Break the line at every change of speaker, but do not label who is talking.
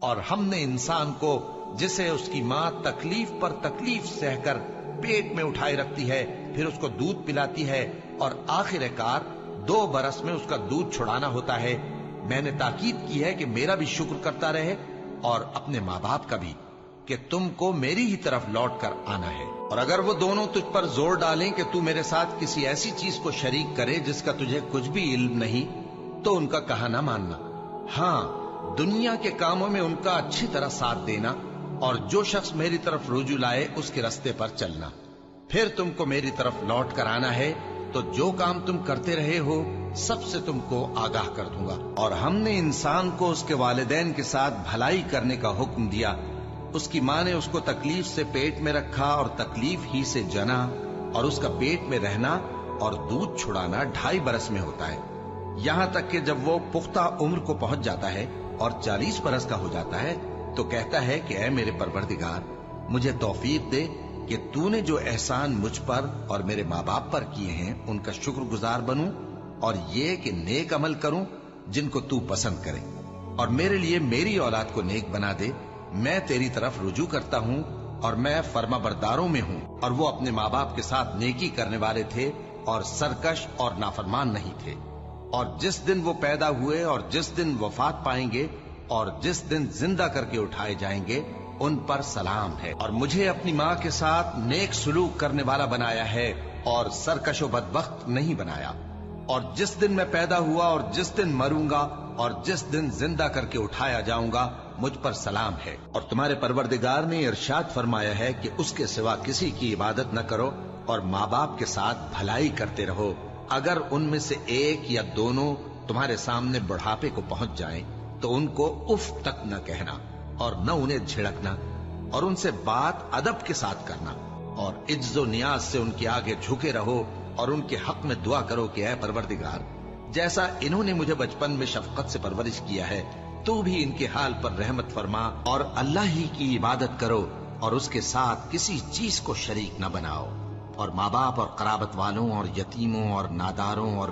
اور ہم نے انسان کو جسے اس کی ماں تکلیف پر تکلیف سہ کر پیٹ میں اٹھائے رکھتی ہے، پھر اس کو دودھ پلاتی ہے اور آخر کار 2 برس میں اس کا دودھ چھڑانا ہوتا ہے، میں نے تاکید کی ہے کہ میرا بھی شکر کرتا رہے اور اپنے ماں باپ کا بھی، کہ تم کو میری ہی طرف لوٹ کر آنا ہے۔ اور اگر وہ دونوں تجھ پر زور ڈالیں کہ تو میرے ساتھ کسی ایسی چیز کو شریک کرے جس کا تجھے کچھ بھی علم نہیں، تو ان کا کہا نہ ماننا۔ ہاں، دنیا کے کاموں میں ان کا اچھی طرح ساتھ دینا، اور جو شخص میری طرف رجوع لائے اس کے رستے پر چلنا۔ پھر تم کو میری طرف لوٹ کر آنا ہے، تو جو کام تم کرتے رہے ہو سب سے تم کو آگاہ کر دوں گا۔ اور ہم نے انسان کو اس کے والدین کے ساتھ بھلائی کرنے کا حکم دیا۔ اس کی ماں نے اس کو تکلیف سے پیٹ میں رکھا اور تکلیف ہی سے جنا، اور اس کا پیٹ میں رہنا اور دودھ چھڑانا 2.5 برس میں ہوتا ہے، یہاں تک کہ جب وہ پختہ عمر کو پہنچ جاتا ہے اور 40 برس کا ہو جاتا ہے تو کہتا ہے کہ اے میرے پروردگار، مجھے توفیق دے کہ تو نے جو احسان مجھ پر اور میرے ماں باپ پر کیے ہیں ان کا شکر گزار بنوں، اور یہ کہ نیک عمل کروں جن کو تو پسند کرے، اور میرے لیے میری اولاد کو نیک بنا دے۔ میں تیری طرف رجوع کرتا ہوں اور میں فرما برداروں میں ہوں۔ اور وہ اپنے ماں باپ کے ساتھ نیکی کرنے والے تھے اور سرکش اور نافرمان نہیں تھے۔ اور جس دن وہ پیدا ہوئے اور جس دن وفات پائیں گے اور جس دن زندہ کر کے اٹھائے جائیں گے ان پر سلام ہے۔ اور مجھے اپنی ماں کے ساتھ نیک سلوک کرنے والا بنایا ہے اور سرکش و بدبخت نہیں بنایا۔ اور جس دن میں پیدا ہوا اور جس دن مروں گا اور جس دن زندہ کر کے اٹھایا جاؤں گا مجھ پر سلام ہے۔ اور تمہارے پروردگار نے ارشاد فرمایا ہے کہ اس کے سوا کسی کی عبادت نہ کرو اور ماں باپ کے ساتھ بھلائی کرتے رہو۔ اگر ان میں سے ایک یا دونوں تمہارے سامنے بڑھاپے کو پہنچ جائیں تو ان کو اف تک نہ کہنا اور نہ انہیں جھڑکنا، اور ان سے بات ادب کے ساتھ کرنا، اور عجز و نیاز سے ان کے آگے جھکے رہو اور ان کے حق میں دعا کرو کہ اے پروردگار، جیسا انہوں نے مجھے بچپن میں شفقت سے پرورش کیا ہے تو بھی ان کے حال پر رحمت فرما، اور اللہ ہی کی عبادت کرو اور اس کے ساتھ کسی چیز کو شریک نہ بناؤ، اور ماں باپ اور قرابت والوں اور یتیموں اور ناداروں اور